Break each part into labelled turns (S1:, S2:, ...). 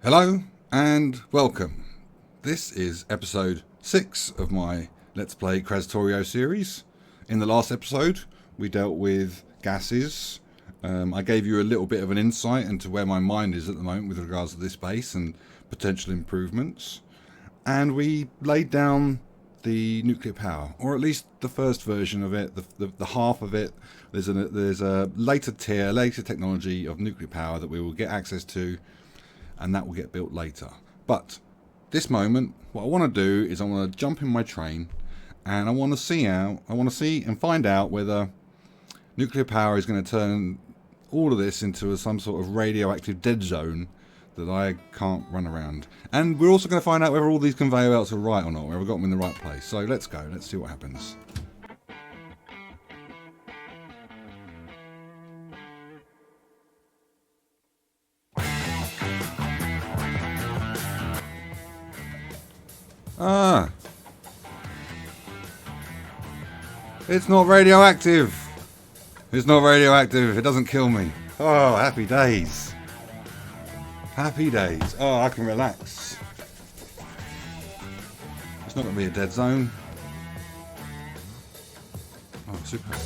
S1: Hello and welcome. This is episode 6 of my Let's Play Krastorio series. In the last episode, we dealt with gases. I gave you a little bit of an insight into where my mind is at the moment with regards to this base and potential improvements. And we laid down the nuclear power, or at least the first version of it, the half of it. There's a later tier, later technology of nuclear power that we will get access to, and that will get built later. But this moment, what I want to do is I want to jump in my train, and I want to see and find out whether nuclear power is going to turn all of this into some sort of radioactive dead zone that I can't run around. And we're also going to find out whether all these conveyor belts are right or not, whether we've got them in the right place. So let's go, let's see what happens. Ah, it's not radioactive. It's not radioactive. It doesn't kill me. Oh, happy days. Happy days. Oh, I can relax. It's not going to be a dead zone. Oh, super.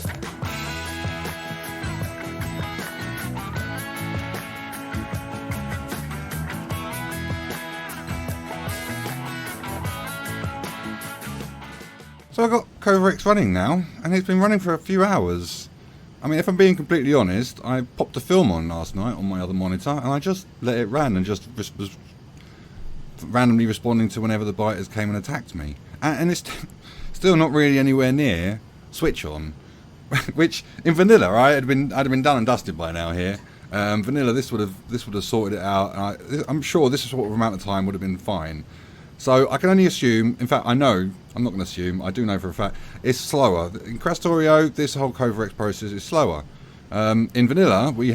S1: So I've got Conveyor running now, and it's been running for a few hours. I mean, if I'm being completely honest, I popped a film on last night on my other monitor, and I just let it run and just was randomly responding to whenever the biters came and attacked me. And it's still not really anywhere near switch on, which in vanilla, right, I'd have been done and dusted by now here. Vanilla, this would have sorted it out. And I'm sure this sort of amount of time would have been fine. So I can only assume, in fact I know, I'm not going to assume, I do know for a fact, it's slower. In Krastorio, this whole Conveyor process is slower. In vanilla, we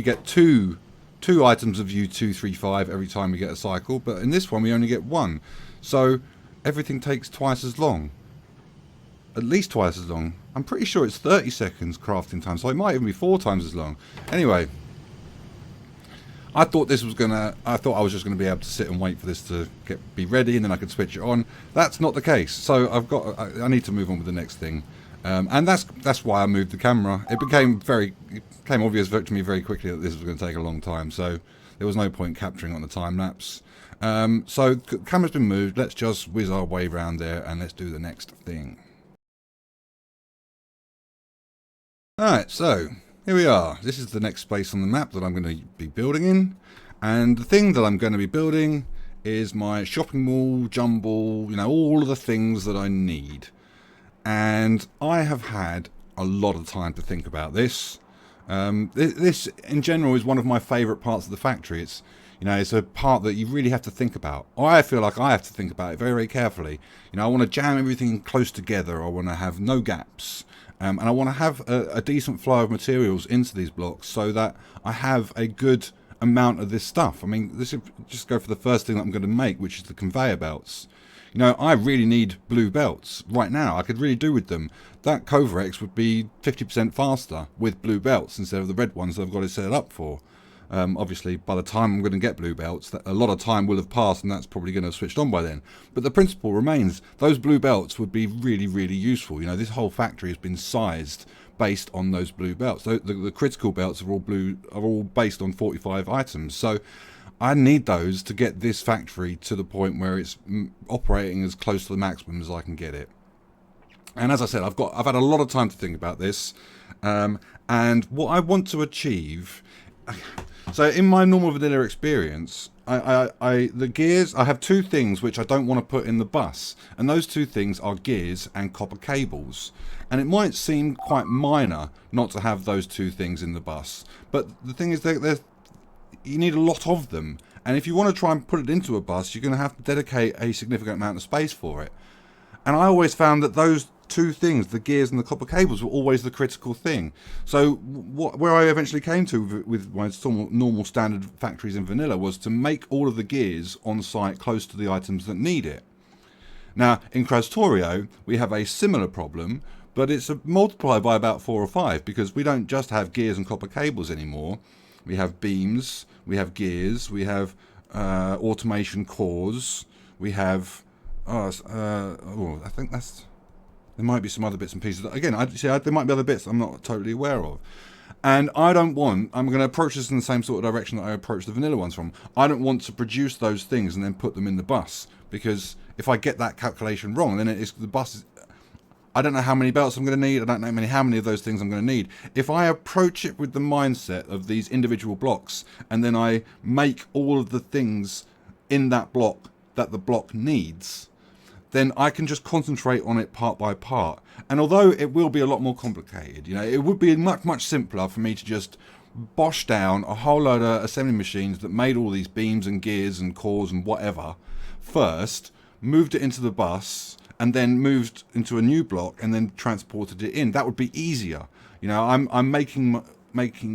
S1: get two items of U235 every time we get a cycle, but in this one we only get one. So everything takes twice as long. At least twice as long. I'm pretty sure it's 30 seconds crafting time, so it might even be 4 times as long. Anyway, I thought I was just gonna be able to sit and wait for this to be ready, and then I could switch it on. That's not the case. So I need to move on with the next thing, and that's why I moved the camera. It became obvious to me very quickly that this was going to take a long time. So there was no point capturing on the time lapse. So the camera's been moved. Let's just whiz our way around there and let's do the next thing. All right, so here we are. This is the next space on the map that I'm going to be building in. And the thing that I'm going to be building is my shopping mall, jumble, all of the things that I need. And I have had a lot of time to think about this. This, in general, is one of my favourite parts of the factory. It's a part that you really have to think about. I feel like I have to think about it very, very carefully. I want to jam everything close together. I want to have no gaps. And I want to have a decent flow of materials into these blocks so that I have a good amount of this stuff. I mean, this is just go for the first thing that I'm going to make, which is the conveyor belts. I really need blue belts right now. I could really do with them. That Conveyor would be 50% faster with blue belts instead of the red ones that I've got it set up for. Obviously, by the time I'm going to get blue belts, a lot of time will have passed, and that's probably going to have switched on by then. But the principle remains. Those blue belts would be really, really useful. This whole factory has been sized based on those blue belts. The critical belts are all based on 45 items. So I need those to get this factory to the point where it's operating as close to the maximum as I can get it. And as I said, I've had a lot of time to think about this, and what I want to achieve. So in my normal vanilla experience, the gears, I have 2 things which I don't want to put in the bus, and those 2 things are gears and copper cables. And it might seem quite minor not to have those 2 things in the bus, but the thing is that you need a lot of them, and if you want to try and put it into a bus, you're going to have to dedicate a significant amount of space for it. And I always found that those 2 things, the gears and the copper cables, were always the critical thing. So where I eventually came to with my normal standard factories in vanilla was to make all of the gears on site close to the items that need it. Now in Krastorio we have a similar problem, but it's multiplied by about 4 or 5, because we don't just have gears and copper cables anymore. We have beams, we have gears, we have automation cores. We have, I think that's, there might be some other bits and pieces. Again, there might be other bits I'm not totally aware of. And I'm going to approach this in the same sort of direction that I approached the vanilla ones from. I don't want to produce those things and then put them in the bus, because if I get that calculation wrong, then the bus is, I don't know how many belts I'm going to need. I don't know how many of those things I'm going to need. If I approach it with the mindset of these individual blocks, and then I make all of the things in that block that the block needs, then I can just concentrate on it part by part. And although it will be a lot more complicated, it would be much, much simpler for me to just bosh down a whole load of assembly machines that made all these beams and gears and cores and whatever first, moved it into the bus, and then moved into a new block and then transported it in. That would be easier. I'm making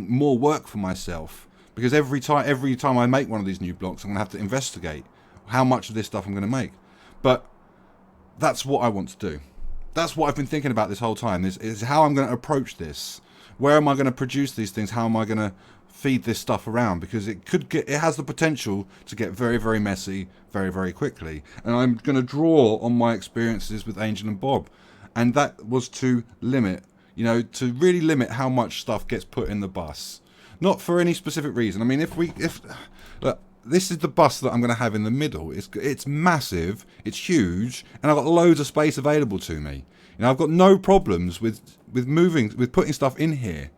S1: more work for myself, because every time I make one of these new blocks, I'm going to have to investigate how much of this stuff I'm going to make. But that's what I want to do. That's what I've been thinking about this whole time, is how I'm going to approach this. Where am I going to produce these things? How am I going to feed this stuff around? Because it has the potential to get very, very messy very, very quickly. And I'm going to draw on my experiences with Angel and Bob. And that was to limit, to really limit how much stuff gets put in the bus. Not for any specific reason. I mean, look, this is the bus that I'm going to have in the middle. It's massive, it's huge, and I've got loads of space available to me. I've got no problems with putting stuff in here.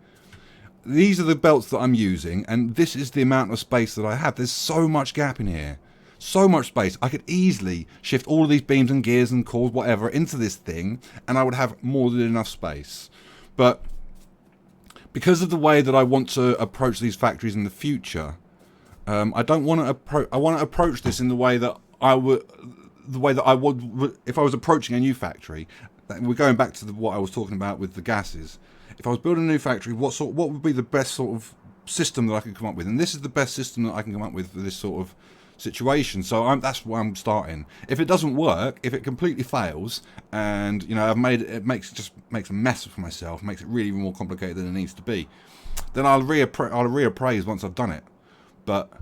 S1: These are the belts that I'm using, and this is the amount of space that I have. There's so much gap in here. So much space. I could easily shift all of these beams and gears and cores, whatever, into this thing, and I would have more than enough space. But because of the way that I want to approach these factories in the future, I don't want to approach. I want to approach this in the way that I would if I was approaching a new factory. We're going back to what I was talking about with the gases. If I was building a new factory, what would be the best sort of system that I could come up with? And this is the best system that I can come up with for this sort of situation. So that's where I'm starting. If it doesn't work, if it completely fails, and it makes a mess for myself, makes it really more complicated than it needs to be, then I'll reappraise once I've done it. But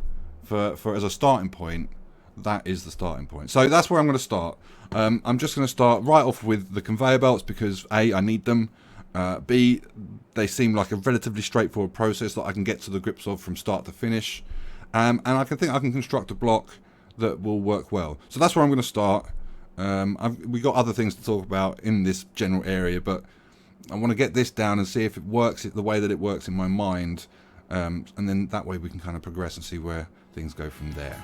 S1: for as a starting point, that is the starting point. So that's where I'm going to start. I'm just going to start right off with the conveyor belts, because A, I need them. B, they seem like a relatively straightforward process that I can get to the grips of from start to finish. And I think I can construct a block that will work well. So that's where I'm going to start. We got other things to talk about in this general area, but I want to get this down and see if it works the way that it works in my mind. And then that way we can kind of progress and see where things go from there.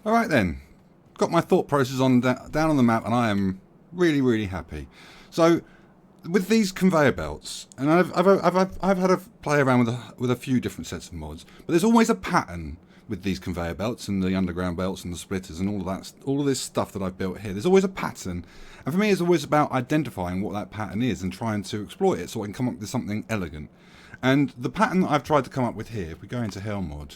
S1: Alright then, got my thought process down on the map, and I am really, really happy. So with these conveyor belts, and I've had a play around with a few different sets of mods, but there's always a pattern with these conveyor belts and the underground belts and the splitters and all of this stuff that I've built here. There's always a pattern, and for me it's always about identifying what that pattern is and trying to exploit it so I can come up with something elegant. And the pattern that I've tried to come up with here, if we go into Hell mod,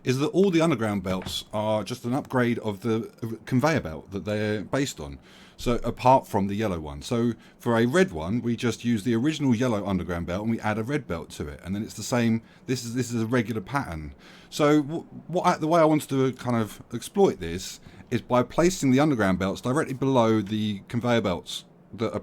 S1: is that all the underground belts are just an upgrade of the conveyor belt that they're based on. So apart from the yellow one. So for a red one, we just use the original yellow underground belt and we add a red belt to it. And then it's the same, this is a regular pattern. So the way I wanted to kind of exploit this is by placing the underground belts directly below the conveyor belts that are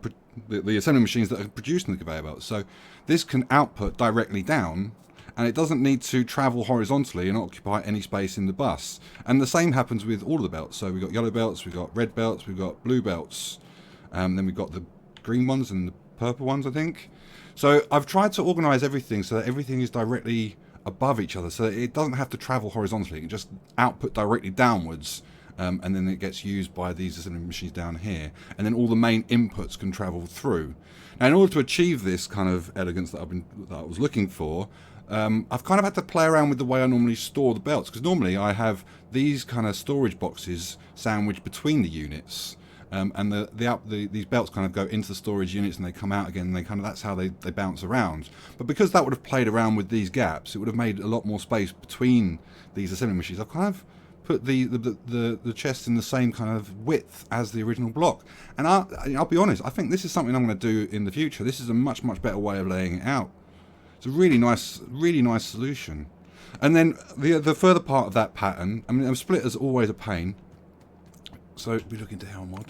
S1: the assembly machines that are producing the conveyor belts. So this can output directly down, and it doesn't need to travel horizontally and occupy any space in the bus. And the same happens with all of the belts. So we've got yellow belts, we've got red belts, we've got blue belts, then we've got the green ones and the purple ones, I think. So I've tried to organise everything so that everything is directly above each other, so that it doesn't have to travel horizontally. It can just output directly downwards, and then it gets used by these assembly machines down here. And then all the main inputs can travel through. Now, in order to achieve this kind of elegance that I was looking for, I've kind of had to play around with the way I normally store the belts, because normally I have these kind of storage boxes sandwiched between the units, and these belts kind of go into the storage units and they come out again, and that's how they bounce around. But because that would have played around with these gaps, it would have made a lot more space between these assembly machines. I've kind of put the chest in the same kind of width as the original block, and I'll be honest, I think this is something I'm going to do in the future. This is a much better way of laying it out. It's a really nice solution. And then the further part of that pattern, I mean, a splitter's always a pain, so we look into Helmod.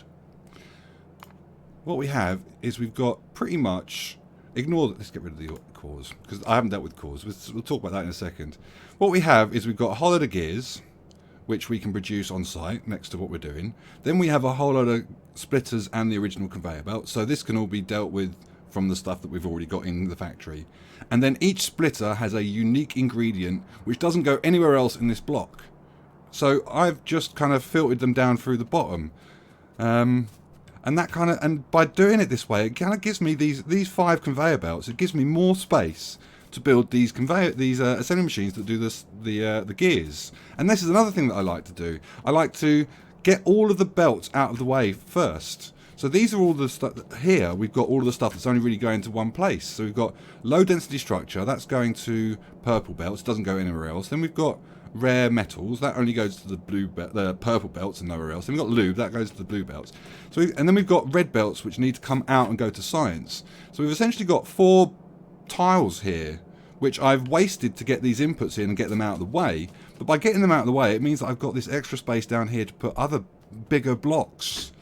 S1: What we have is we've got pretty much, let's get rid of the cores, because I haven't dealt with cores. We'll talk about that in a second. What we have is we've got a whole load of gears, which we can produce on site next to what we're doing. Then we have a whole load of splitters and the original conveyor belt, so this can all be dealt with from the stuff that we've already got in the factory. And then each splitter has a unique ingredient which doesn't go anywhere else in this block. So I've just kind of filtered them down through the bottom. And by doing it this way, it kind of gives me these 5 conveyor belts. It gives me more space to build these assembly machines that do the gears. And this is another thing that I like to do. I like to get all of the belts out of the way first. So these are all the stuff here. We've got all of the stuff that's only really going to one place. So we've got low density structure, that's going to purple belts, doesn't go anywhere else. Then we've got rare metals, that only goes to the purple belts and nowhere else. Then we've got lube, that goes to the blue belts. And then we've got red belts which need to come out and go to science. So we've essentially got 4 tiles here which I've wasted to get these inputs in and get them out of the way. But by getting them out of the way, it means that I've got this extra space down here to put other bigger blocks.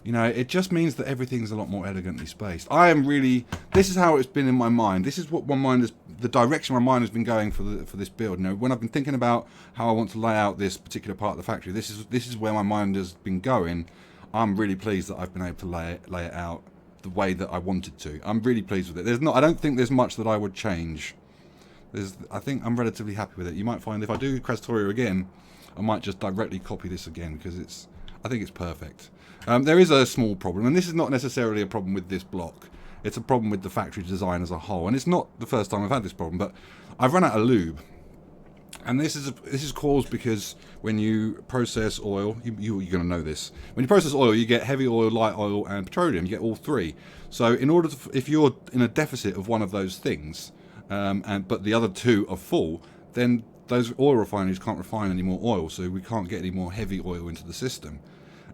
S1: You know, it just means that everything's a lot more elegantly spaced. This is how it's been in my mind. This is what the direction my mind has been going for this build. You know, when I've been thinking about how I want to lay out this particular part of the factory, this is where my mind has been going. I'm really pleased that I've been able to lay it out the way that I wanted to. I'm really pleased with it. I don't think there's much that I would change. I think I'm relatively happy with it. You might find if I do Krastorio again, I might just directly copy this again because I think it's perfect. There is a small problem, and this is not necessarily a problem with this block. It's a problem with the factory design as a whole, and it's not the first time I've had this problem. But I've run out of lube, and this is caused because when you process oil, you're going to know this. When you process oil, you get heavy oil, light oil, and petroleum. You get all 3. So in order to, if you're in a deficit of one of those things, but the other 2 are full, then those oil refineries can't refine any more oil, so we can't get any more heavy oil into the system.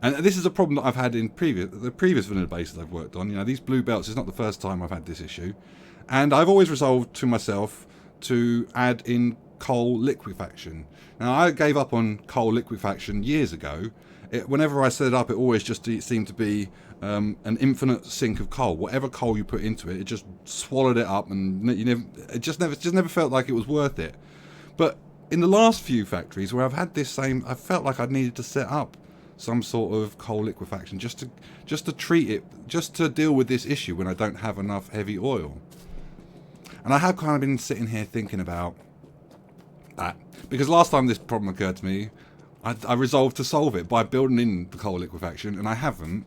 S1: And this is a problem that I've had in the previous vanilla bases I've worked on. You know, these blue belts is not the first time I've had this issue. And I've always resolved to myself to add in coal liquefaction. Now, I gave up on coal liquefaction years ago. Whenever I set it up, it always just seemed to be an infinite sink of coal. Whatever coal you put into it, it just swallowed it up, and it just never felt like it was worth it. But in the last few factories where I've had I felt like I needed to set up some sort of coal liquefaction just to treat it, just to deal with this issue when I don't have enough heavy oil. And I have kind of been sitting here thinking about that, because last time this problem occurred to me, I resolved to solve it by building in the coal liquefaction, and I haven't.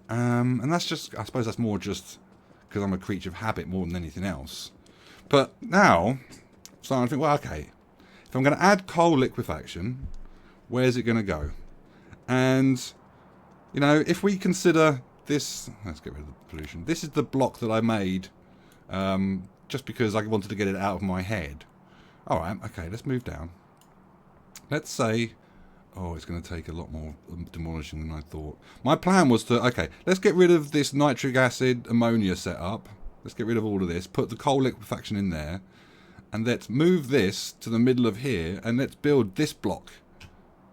S1: And that's just, I suppose that's more just because I'm a creature of habit more than anything else. But now, so I think, well, okay, if I'm going to add coal liquefaction, where's it going to go? And, you know, if we consider this, let's get rid of the pollution. This is the block that I made just because I wanted to get it out of my head. Alright, okay, let's move down. Let's say, oh, it's going to take a lot more demolishing than I thought. My plan was to, okay, let's get rid of this nitric acid ammonia setup. Let's get rid of all of this, put the coal liquefaction in there, and let's move this to the middle of here, and let's build this block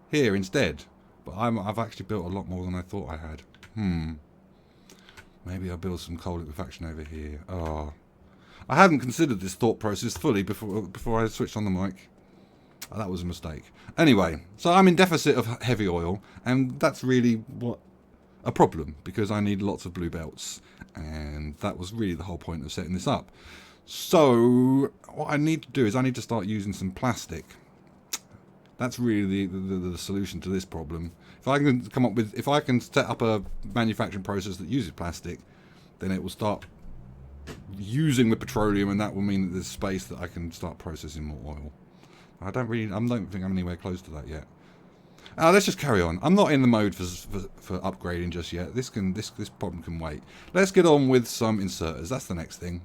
S1: here instead. But I've actually built a lot more than I thought I had. Maybe I'll build some coal liquefaction over here. Oh, I hadn't considered this thought process fully before I switched on the mic. Oh, that was a mistake. Anyway, so I'm in deficit of heavy oil, and that's really a problem, because I need lots of blue belts, and that was really the whole point of setting this up. So what I need to do is I need to start using some plastic. That's really the solution to this problem. If I can set up a manufacturing process that uses plastic, then it will start using the petroleum, and that will mean that there's space that I can start processing more oil. I don't think I'm anywhere close to that yet. Let's just carry on. I'm not in the mode for upgrading just yet. This problem can wait. Let's get on with some inserters. That's the next thing.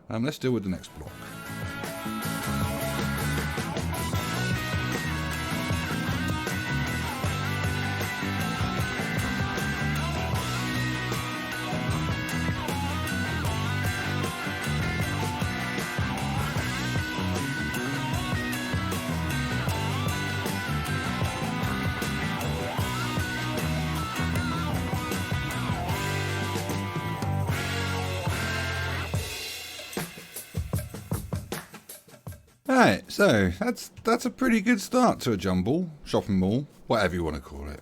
S1: Let's deal with the next block. Right, so that's a pretty good start to a jumble, shopping mall, whatever you want to call it.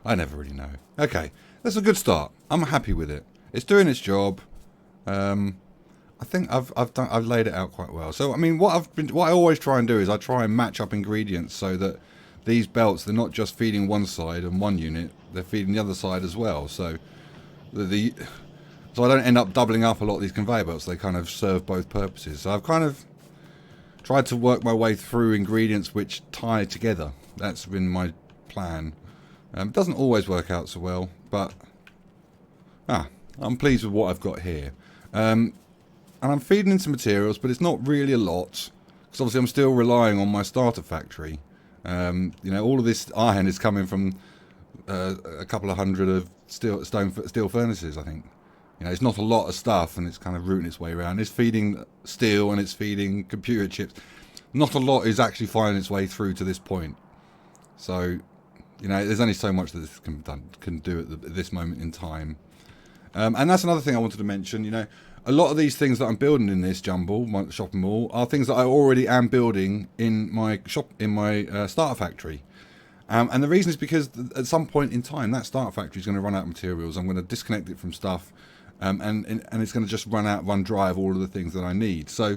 S1: I never really know. Okay, that's a good start. I'm happy with it. It's doing its job. I think I've laid it out quite well. So I mean, what I always try and do is I try and match up ingredients so that these belts, they're not just feeding one side and one unit, they're feeding the other side as well. So so I don't end up doubling up a lot of these conveyor belts. They kind of serve both purposes. So I've kind of tried to work my way through ingredients which tie together. That's been my plan. It doesn't always work out so well, but I'm pleased with what I've got here. And I'm feeding in some materials, but it's not really a lot, because obviously I'm still relying on my starter factory. You know, all of this iron is coming from a couple of hundred of steel furnaces, I think. You know, it's not a lot of stuff, and it's kind of rooting its way around. It's feeding steel and it's feeding computer chips. Not a lot is actually finding its way through to this point. So, you know, there's only so much that this can do at this moment in time. And that's another thing I wanted to mention. You know, a lot of these things that I'm building in this jumble, my shopping mall, are things that I already am building in my starter factory. And the reason is because at some point in time, that starter factory is going to run out of materials. I'm going to disconnect it from stuff. And it's going to just run dry of all of the things that I need. So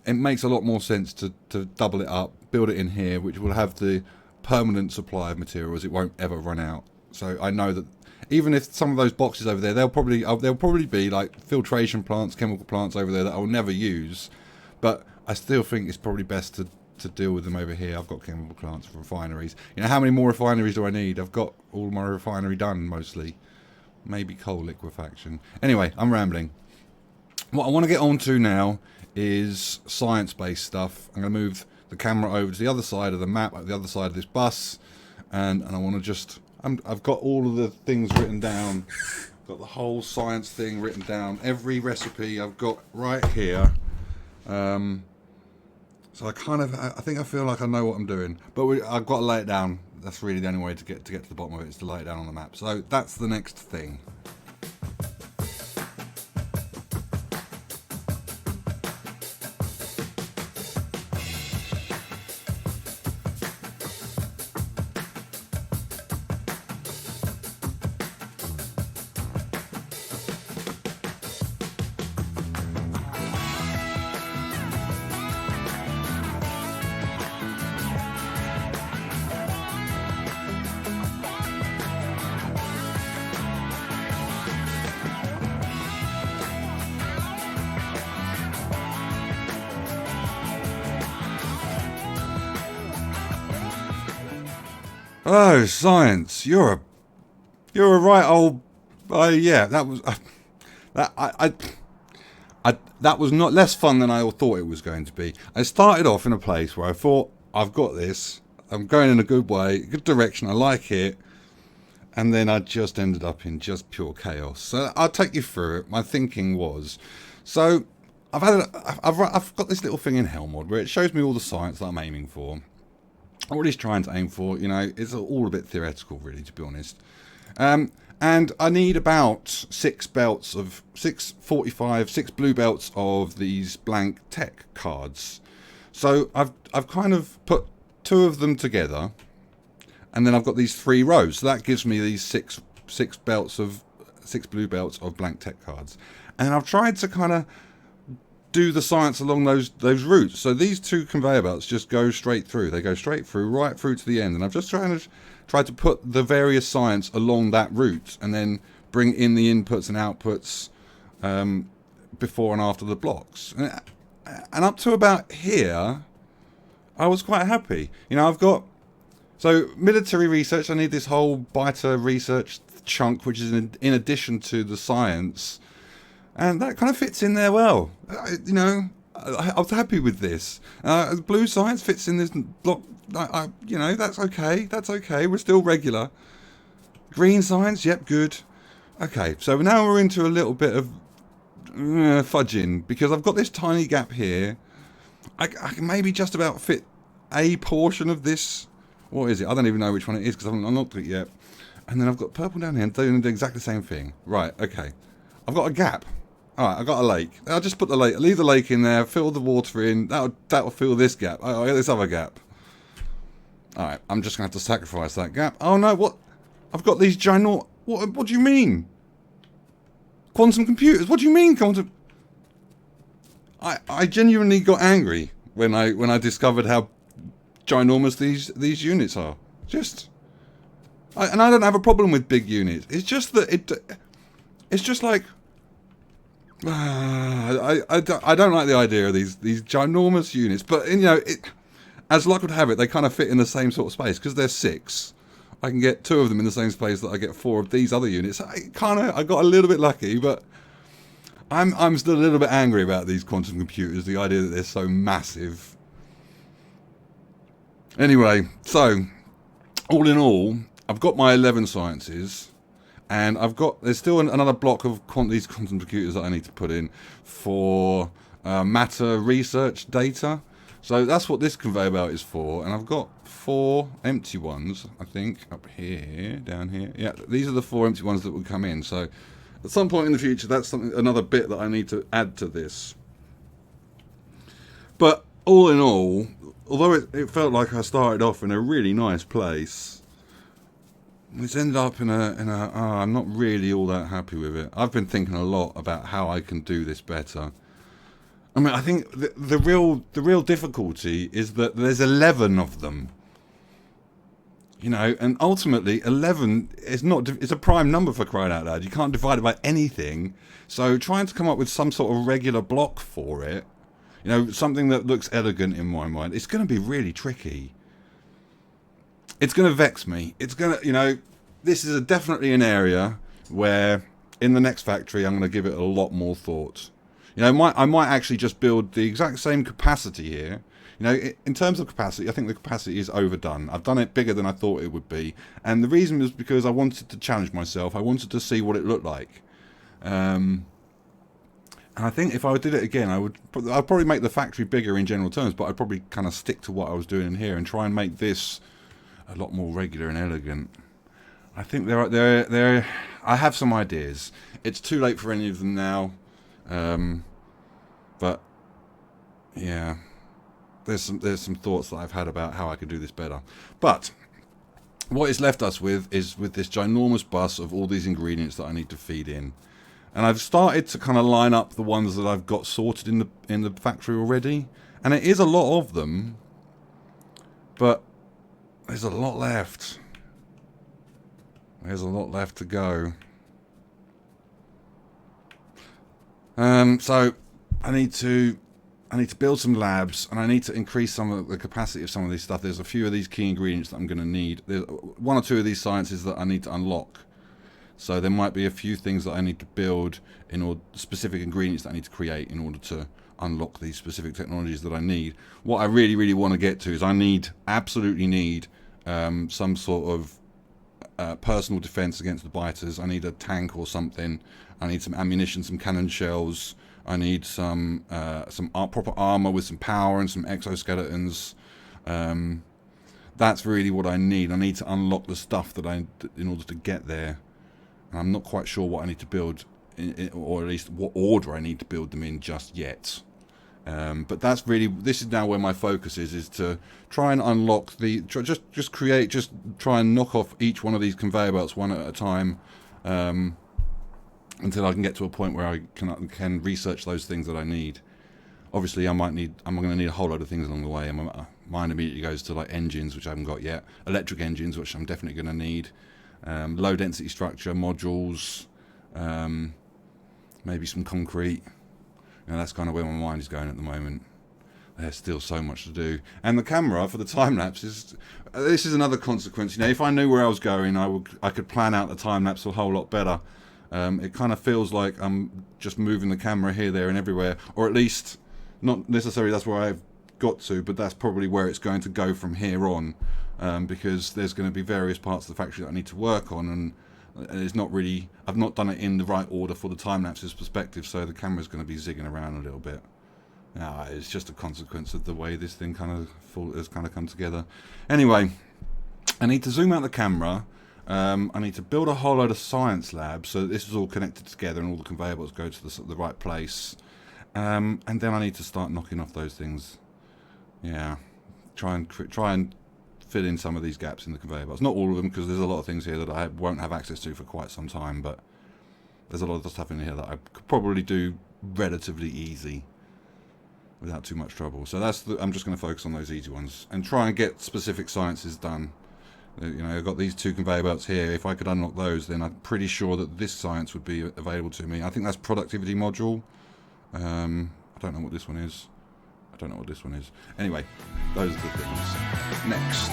S1: it makes a lot more sense to double it up, build it in here, which will have the permanent supply of materials. It won't ever run out. So I know that even if some of those boxes over there, there'll probably be like filtration plants, chemical plants over there that I'll never use. But I still think it's probably best to deal with them over here. I've got chemical plants for refineries. You know, how many more refineries do I need? I've got all my refinery done mostly. Maybe coal liquefaction. Anyway, I'm rambling. What I want to get on to now is science-based stuff. I'm going to move the camera over to the other side of the map, the other side of this bus, and I want to just... I've got all of the things written down. I've got the whole science thing written down. Every recipe I've got right here. So I feel like I know what I'm doing. But I've got to lay it down. That's really the only way to get to the bottom of it, is to lay it down on the map. So that's the next thing. Oh, science! You're a right old. Yeah, that was that was not less fun than I thought it was going to be. I started off in a place where I thought, I've got this. I'm going in a good way, good direction. I like it, and then I just ended up in just pure chaos. So I'll take you through it. My thinking was, so I've got this little thing in Helmod where it shows me all the science that I'm aiming for. What he's trying to aim for, you know, it's all a bit theoretical, really, to be honest. And I need about 6 blue belts of these blank tech cards. So I've kind of put 2 of them together, and then I've got these 3 rows. So that gives me these 6 blue belts of blank tech cards. And I've tried to kind of do the science along those routes. So these 2 conveyor belts just go straight through. They go straight through, right through to the end. And I've just tried to put the various science along that route, and then bring in the inputs and outputs before and after the blocks. And up to about here, I was quite happy. You know, I've got So military research, I need this whole biter research chunk, which is in addition to the science, and that kind of fits in there well. I was happy with this. Blue science fits in this block. That's okay. That's okay. We're still regular. Green science, yep, good. Okay, so now we're into a little bit of fudging, because I've got this tiny gap here. I can maybe just about fit a portion of this. What is it? I don't even know which one it is because I haven't unlocked it yet. And then I've got purple down here doing the exactly same thing. Right, okay. I've got a gap. Alright, I've got a lake. I'll just put the lake, leave the lake in there, fill the water in. That'll fill this gap. I'll get this other gap. Alright, I'm just going to have to sacrifice that gap. Oh no, what? I've got these giant... What do you mean? Quantum computers? What do you mean quantum... I genuinely got angry when I discovered how ginormous these units are. And I don't have a problem with big units. It's just that it's just like I don't like the idea of these ginormous units. But as luck would have it, they kind of fit in the same sort of space because they're 6. I can get 2 of them in the same space that I get 4 of these other units. I got a little bit lucky, but I'm still a little bit angry about these quantum computers. The idea that they're so massive. Anyway, so all in all, I've got my 11 sciences, and there's still another block of these quantum computers that I need to put in for matter research data. So that's what this conveyor belt is for, and I've got 4 empty ones, I think, up here, down here. Yeah, these are the 4 empty ones that will come in. So at some point in the future, that's another bit that I need to add to this. But all in all, although it felt like I started off in a really nice place, it's ended up in I'm not really all that happy with it. I've been thinking a lot about how I can do this better. I mean, I think the real difficulty is that there's 11 of them. And ultimately 11 is it's a prime number, for crying out loud. You can't divide it by anything. So trying to come up with some sort of regular block for it, something that looks elegant in my mind, it's going to be really tricky. It's going to vex me. It's going to, this is definitely an area where in the next factory I'm going to give it a lot more thought. I might actually just build the exact same capacity here. In terms of capacity, I think the capacity is overdone. I've done it bigger than I thought it would be. And the reason was because I wanted to challenge myself. I wanted to see what it looked like. And I think if I did it again, I'd probably make the factory bigger in general terms, but I'd probably kind of stick to what I was doing in here and try and make this a lot more regular and elegant. I think I have some ideas. It's too late for any of them now. But yeah, there's some thoughts that I've had about how I could do this better. But what it's left us with is this ginormous bus of all these ingredients that I need to feed in. And I've started to kind of line up the ones that I've got sorted in the factory already. And it is a lot of them, but there's a lot left. There's a lot left to go. So I need to build some labs, and I need to increase some of the capacity of some of these stuff. There's a few of these key ingredients that I'm going to need. There's 1 or 2 of these sciences that I need to unlock. So there might be a few things that I need to build specific ingredients that I need to create in order to unlock these specific technologies that I need. What I really, really want to get to is absolutely need some sort of personal defense against the biters. I need a tank or something. I need some ammunition, some cannon shells. I need some proper armor with some power and some exoskeletons. That's really what I need. I need to unlock the stuff in order to get there. And I'm not quite sure what I need to build, or at least what order I need to build them in just yet. But this is now where my focus is to try and unlock try and knock off each one of these conveyor belts one at a time, until I can get to a point where I can research those things that I need. Obviously, I'm going to need a whole load of things along the way. My mind immediately goes to like engines, which I haven't got yet, electric engines, which I'm definitely going to need, low density structure modules, maybe some concrete. That's kind of where my mind is going at the moment. there's still so much to do. And the camera for the time lapse is, this is another consequence. You know, if I knew where I was going, I could plan out the time lapse a whole lot better. It kind of feels like I'm just moving the camera here, there, and everywhere, or at least not necessarily that's where I've got to, but that's probably where it's going to go from here on, because there's going to be various parts of the factory that I need to work on, and it's not really, I've not done it in the right order for the time lapse's perspective, so the camera's going to be zigging around a little bit. It's just a consequence of the way this thing has kind of come together. Anyway, I need to zoom out the camera. I need to build a whole load of science labs so that this is all connected together and all the conveyor belts go to the right place. And then I need to start knocking off those things. Yeah, try and fill in some of these gaps in the conveyor belts. Not all of them, because there's a lot of things here that I won't have access to for quite some time. But there's a lot of stuff in here that I could probably do relatively easy, without too much trouble. So I'm just going to focus on those easy ones and try and get specific sciences done. You know, I've got these two conveyor belts here. If I could unlock those, then I'm pretty sure that this science would be available to me. I think that's productivity module. I don't know what this one is. I don't know what this one is. Anyway, those are the things. Next.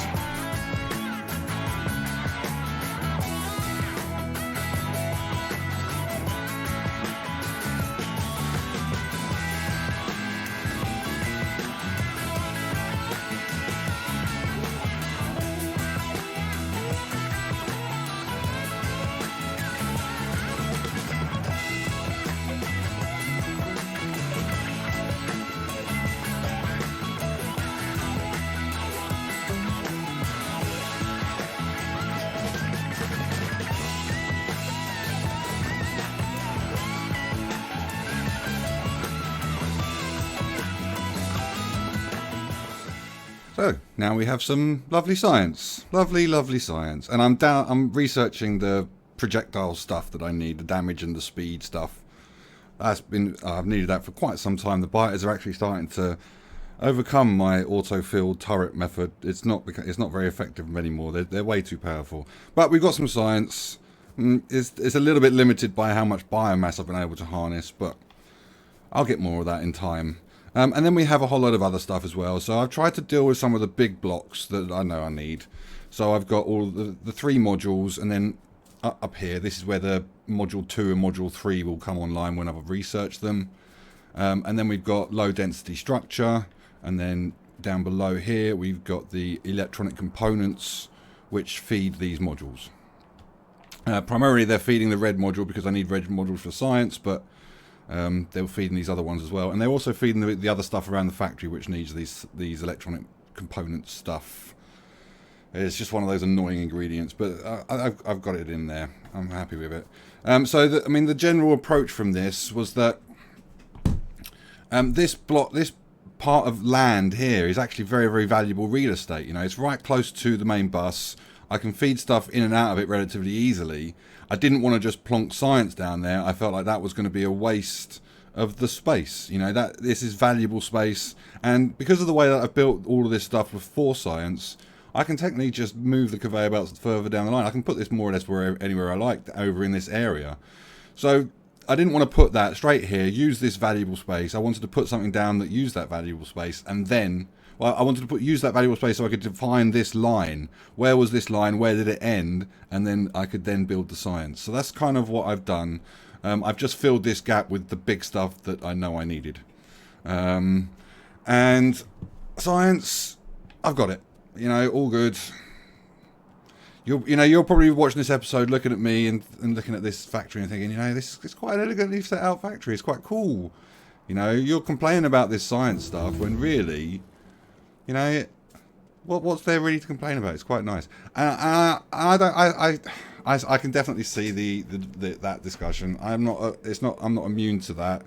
S1: So now we have some lovely science, lovely science, and I'm researching the projectile stuff that I need, the damage and the speed stuff. I've needed that for quite some time. The biters are actually starting to overcome my auto-filled turret method. It's not very effective anymore. They're way too powerful. But we've got some science. It's a little bit limited by how much biomass I've been able to harness, but I'll get more of that in time. And then we have a whole load of other stuff as well. So I've tried to deal with some of the big blocks that I know I need. So I've got all the 3 modules, and then up here, this is where the module 2 and module 3 will come online when I've researched them. And then we've got low density structure, and then down below here we've got the electronic components which feed these modules. Primarily they're feeding the red module because I need red modules for science, but they're feeding these other ones as well, and they're also feeding the other stuff around the factory which needs these electronic component stuff. It's just one of those annoying ingredients, but I've got it in there. I'm happy with it. So the general approach from this was that this part of land here is actually very, very valuable real estate. You know, it's right close to the main bus. I can feed stuff in and out of it relatively easily. I didn't want to just plonk science down there. I felt like that was going to be a waste of the space. You know, that this is valuable space, and because of the way that I've built all of this stuff for science, I can technically just move the conveyor belts further down the line. I can put this more or less anywhere I like over in this area. So I didn't want to put that straight here, use this valuable space. I wanted to put something down that used that valuable space, and then, well, I wanted to use that valuable space so I could define this line. Where was this line? Where did it end? And then I could then build the science. So that's kind of what I've done. I've just filled this gap with the big stuff that I know I needed. And science, I've got it. You know, all good. You're probably watching this episode, looking at me and looking at this factory and thinking, you know, this is quite an elegantly set out factory. It's quite cool. You know, you're complaining about this science stuff when really, you know, what's there really to complain about? It's quite nice. I can definitely see that discussion. I'm not immune to that.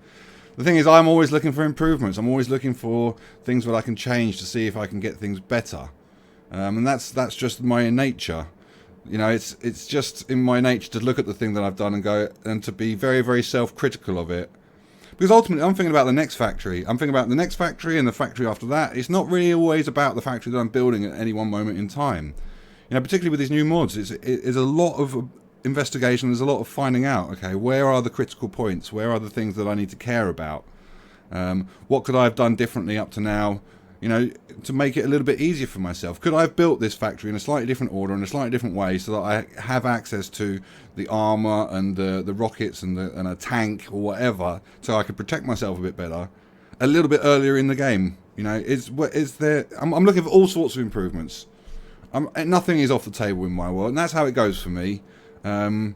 S1: The thing is, I'm always looking for improvements. I'm always looking for things that I can change to see if I can get things better. And that's just my nature. You know, it's just in my nature to look at the thing that I've done and go and to be very, very self-critical of it. Because ultimately, I'm thinking about the next factory. I'm thinking about the next factory and the factory after that. It's not really always about the factory that I'm building at any one moment in time. You know, particularly with these new mods, it's a lot of investigation. There's a lot of finding out. Okay, where are the critical points? Where are the things that I need to care about? What could I have done differently up to now, you know, to make it a little bit easier for myself? Could I have built this factory in a slightly different order, in a slightly different way, so that I have access to the armor and the rockets and a tank or whatever, so I could protect myself a bit better a little bit earlier in the game? You know, I'm looking for all sorts of improvements. Nothing is off the table in my world, and that's how it goes for me. I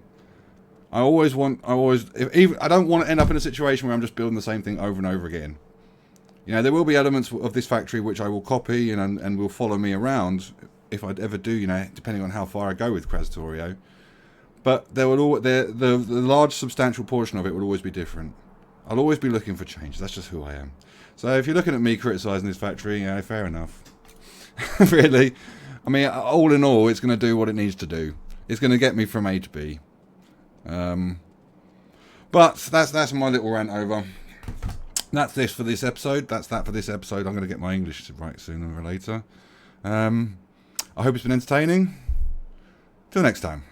S1: don't want to end up in a situation where I'm just building the same thing over and over again. You know, there will be elements of this factory which I will copy and will follow me around if I'd ever do, you know, depending on how far I go with Krastorio. But the large substantial portion of it will always be different. I'll always be looking for change. That's just who I am. So if you're looking at me criticising this factory, you know, fair enough. Really. I mean, all in all, it's going to do what it needs to do. It's going to get me from A to B. But that's my little rant over. That's this for this episode. That's that for this episode. I'm going to get my English right sooner or later. I hope it's been entertaining. Till next time.